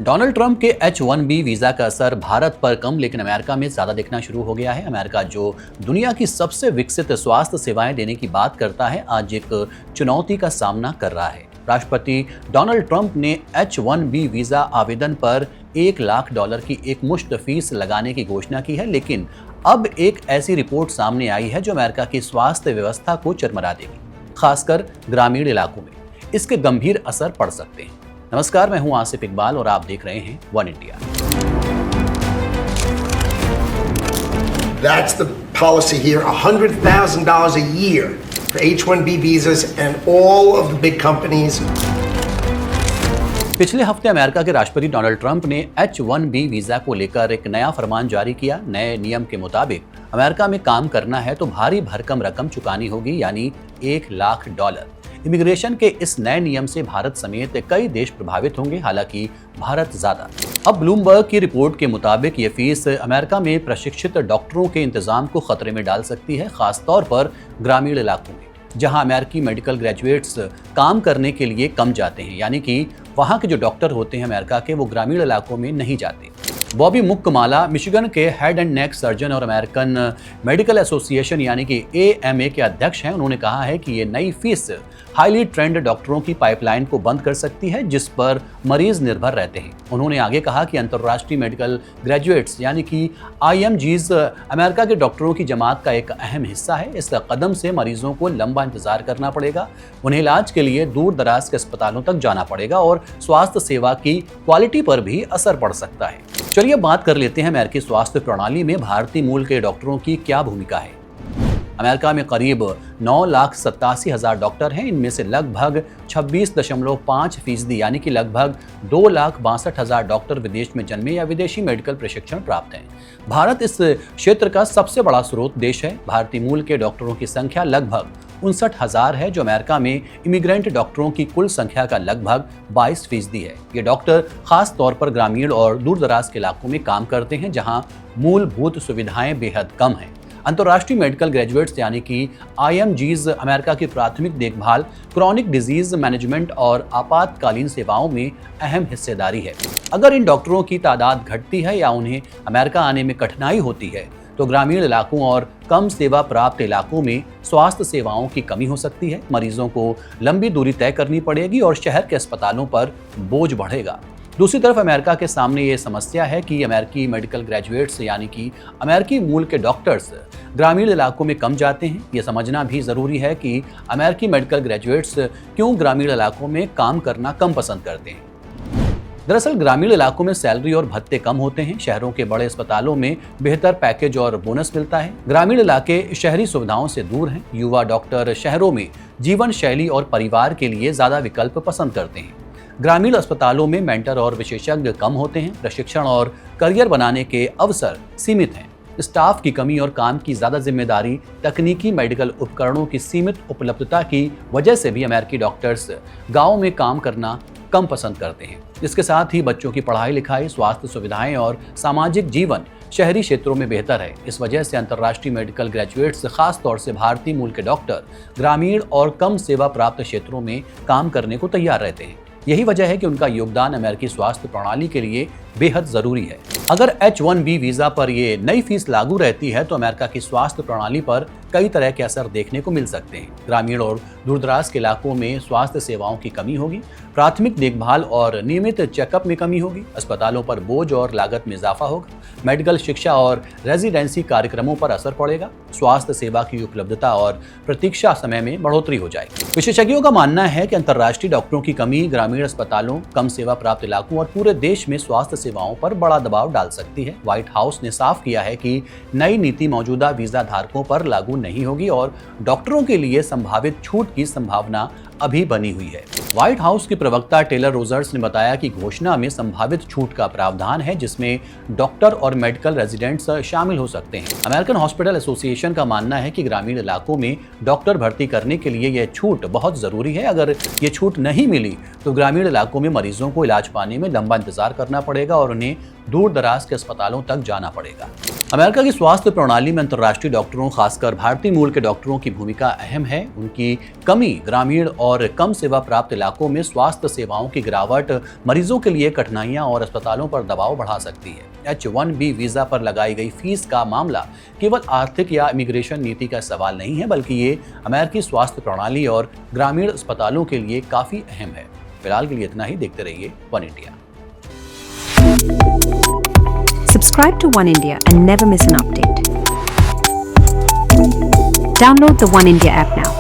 Donald Trump के H-1B visa का असर भारत पर कम लेकिन अमेरिका में ज्यादा दिखना शुरू हो गया है। अमेरिका जो दुनिया की सबसे विकसित स्वास्थ्य सेवाएं देने की बात करता है, आज एक चुनौती का सामना कर रहा है। राष्ट्रपति डोनाल्ड ट्रंप ने H-1B वीजा आवेदन पर $1 लाख की एक मुश्त फीस लगाने की घोषणा की है, लेकिन अब एक ऐसी रिपोर्ट सामने आई है जो अमेरिका की स्वास्थ्य व्यवस्था को चरमरा देगी, खासकर ग्रामीण इलाकों में इसके गंभीर असर पड़ सकते हैं। नमस्कार, मैं हूं आसिफ इकबाल और आप देख रहे हैं one India. That's the policy here, $100,000 a year for H-1B visas and all of the big companies. पिछले हफ्ते अमेरिका के राष्ट्रपति डोनाल्ड ट्रंप ने H-1B वीजा को लेकर एक नया फरमान जारी किया। नए नियम के मुताबिक अमेरिका में काम करना है तो भारी भरकम रकम चुकानी होगी, यानी $1 लाख। इमिग्रेशन के इस नए नियम से भारत समेत कई देश प्रभावित होंगे, हालांकि भारत ज्यादा। अब ब्लूमबर्ग की रिपोर्ट के मुताबिक ये फीस अमेरिका में प्रशिक्षित डॉक्टरों के इंतजाम को खतरे में डाल सकती है, खासतौर पर ग्रामीण इलाकों में जहां अमेरिकी मेडिकल ग्रेजुएट्स काम करने के लिए कम जाते हैं, यानी कि वहां के जो डॉक्टर होते हैं अमेरिका के, वो ग्रामीण इलाकों में नहीं जाते। बॉबी मुक्कमाला मिशिगन के हेड एंड नेक सर्जन और अमेरिकन मेडिकल एसोसिएशन यानी कि AMA के अध्यक्ष हैं। उन्होंने कहा है कि ये नई फीस हाईली ट्रेंड डॉक्टरों की पाइपलाइन को बंद कर सकती है, जिस पर मरीज निर्भर रहते हैं। उन्होंने आगे कहा कि अंतर्राष्ट्रीय मेडिकल ग्रेजुएट्स यानी कि IMGs अमेरिका के डॉक्टरों की जमात का एक अहम हिस्सा है। इस कदम से मरीजों को लंबा इंतजार करना पड़ेगा, उन्हें इलाज के लिए दूर दराज के अस्पतालों तक जाना पड़ेगा और स्वास्थ्य सेवा की क्वालिटी पर भी असर पड़ सकता है। चलिए बात कर लेते हैं अमेरिकी स्वास्थ्य प्रणाली में भारतीय मूल के डॉक्टरों की क्या भूमिका है। अमेरिका में करीब 9,87,000 डॉक्टर हैं। इनमें से लगभग 26.5% यानी कि लगभग 2,62,000 डॉक्टर विदेश में जन्मे या विदेशी मेडिकल प्रशिक्षण प्राप्त हैं। भारत इस क्षेत्र का सबसे बड़ा स्रोत देश है। भारतीय मूल के डॉक्टरों की संख्या लगभग 59,000 है, जो अमेरिका में इमिग्रेंट डॉक्टरों की कुल संख्या का लगभग 22% है। ये डॉक्टर खास तौर पर ग्रामीण और दूर दराज के इलाकों में काम करते हैं, जहां मूलभूत सुविधाएं बेहद कम हैं। अंतर्राष्ट्रीय मेडिकल ग्रेजुएट्स यानी कि IMGs अमेरिका की प्राथमिक देखभाल, क्रॉनिक डिजीज मैनेजमेंट और आपातकालीन सेवाओं में अहम हिस्सेदारी है। अगर इन डॉक्टरों की तादाद घटती है या उन्हें अमेरिका आने में कठिनाई होती है तो ग्रामीण इलाकों और कम सेवा प्राप्त इलाकों में स्वास्थ्य सेवाओं की कमी हो सकती है। मरीजों को लंबी दूरी तय करनी पड़ेगी और शहर के अस्पतालों पर बोझ बढ़ेगा। दूसरी तरफ अमेरिका के सामने ये समस्या है कि अमेरिकी मेडिकल ग्रेजुएट्स यानी कि अमेरिकी मूल के डॉक्टर्स ग्रामीण इलाकों में कम जाते हैं। ये समझना भी ज़रूरी है कि अमेरिकी मेडिकल ग्रेजुएट्स क्यों ग्रामीण इलाकों में काम करना कम पसंद करते हैं। दरअसल ग्रामीण इलाकों में सैलरी और भत्ते कम होते हैं। शहरों के बड़े अस्पतालों में बेहतर पैकेज और बोनस मिलता है। ग्रामीण इलाके शहरी सुविधाओं से दूर हैं। युवा डॉक्टर शहरों में जीवन शैली और परिवार के लिए ज़्यादा विकल्प पसंद करते हैं। ग्रामीण अस्पतालों में मेंटर और विशेषज्ञ कम होते हैं। प्रशिक्षण और करियर बनाने के अवसर सीमित हैं। स्टाफ की कमी और काम की ज़्यादा जिम्मेदारी, तकनीकी मेडिकल उपकरणों की सीमित उपलब्धता की वजह से भी अमेरिकी डॉक्टर्स गाँव में काम करना कम पसंद करते हैं। इसके साथ ही बच्चों की पढ़ाई लिखाई, स्वास्थ्य सुविधाएं और सामाजिक जीवन शहरी क्षेत्रों में बेहतर है। इस वजह से अंतर्राष्ट्रीय मेडिकल ग्रेजुएट्स, खास तौर से भारतीय मूल के डॉक्टर, ग्रामीण और कम सेवा प्राप्त क्षेत्रों में काम करने को तैयार रहते हैं। यही वजह है कि उनका योगदान अमेरिकी स्वास्थ्य प्रणाली के लिए बेहद जरूरी है। अगर H-1B वीजा पर ये नई फीस लागू रहती है तो अमेरिका की स्वास्थ्य प्रणाली पर कई तरह के असर देखने को मिल सकते हैं। ग्रामीण और दूरदराज के इलाकों में स्वास्थ्य सेवाओं की कमी होगी, प्राथमिक देखभाल और नियमित चेकअप में कमी होगी, अस्पतालों पर बोझ और लागत में इजाफा होगा, मेडिकल शिक्षा और रेजिडेंसी कार्यक्रमों पर असर पड़ेगा, स्वास्थ्य सेवा की उपलब्धता और प्रतीक्षा समय में बढ़ोतरी हो जाएगी। विशेषज्ञों का मानना है कि अंतर्राष्ट्रीय डॉक्टरों की कमी ग्रामीण अस्पतालों, कम सेवा प्राप्त इलाकों और पूरे देश में स्वास्थ्य सेवाओं पर बड़ा दबाव डाल सकती है। व्हाइट हाउस ने साफ किया है कि नई नीति मौजूदा वीजा धारकों पर लागू नहीं होगी और डॉक्टरों के लिए संभावित छूट की संभावना अभी बनी हुई है। व्हाइट हाउस के प्रवक्ता टेलर रोजर्स ने बताया कि घोषणा में संभावित छूट का प्रावधान है, जिसमें डॉक्टर और मेडिकल रेजिडेंट्स शामिल हो सकते हैं। अमेरिकन हॉस्पिटल एसोसिएशन का मानना है कि ग्रामीण इलाकों में डॉक्टर भर्ती करने के लिए यह छूट बहुत जरूरी है। अगर ये छूट नहीं मिली तो ग्रामीण इलाकों में मरीजों को इलाज पाने में लंबा इंतजार करना पड़ेगा और उन्हें दूर दराज के अस्पतालों तक जाना पड़ेगा। अमेरिका की स्वास्थ्य प्रणाली में अंतर्राष्ट्रीय डॉक्टरों, खासकर भारतीय मूल के डॉक्टरों की भूमिका अहम है। उनकी कमी ग्रामीण और कम सेवा प्राप्त इलाकों में स्वास्थ्य सेवाओं की गिरावट मरीजों के लिए कठिनाइयां और अस्पतालों पर दबाव बढ़ा सकती है। H1B वीजा पर लगाई गई फीस का मामला केवल आर्थिक या इमिग्रेशन नीति का सवाल नहीं है, बल्कि ये अमेरिकी स्वास्थ्य प्रणाली और ग्रामीण अस्पतालों के लिए काफी अहम है। फिलहाल के लिए इतना ही। देखते रहिए one India. Subscribe to One India and never miss an update. Download the One India app now.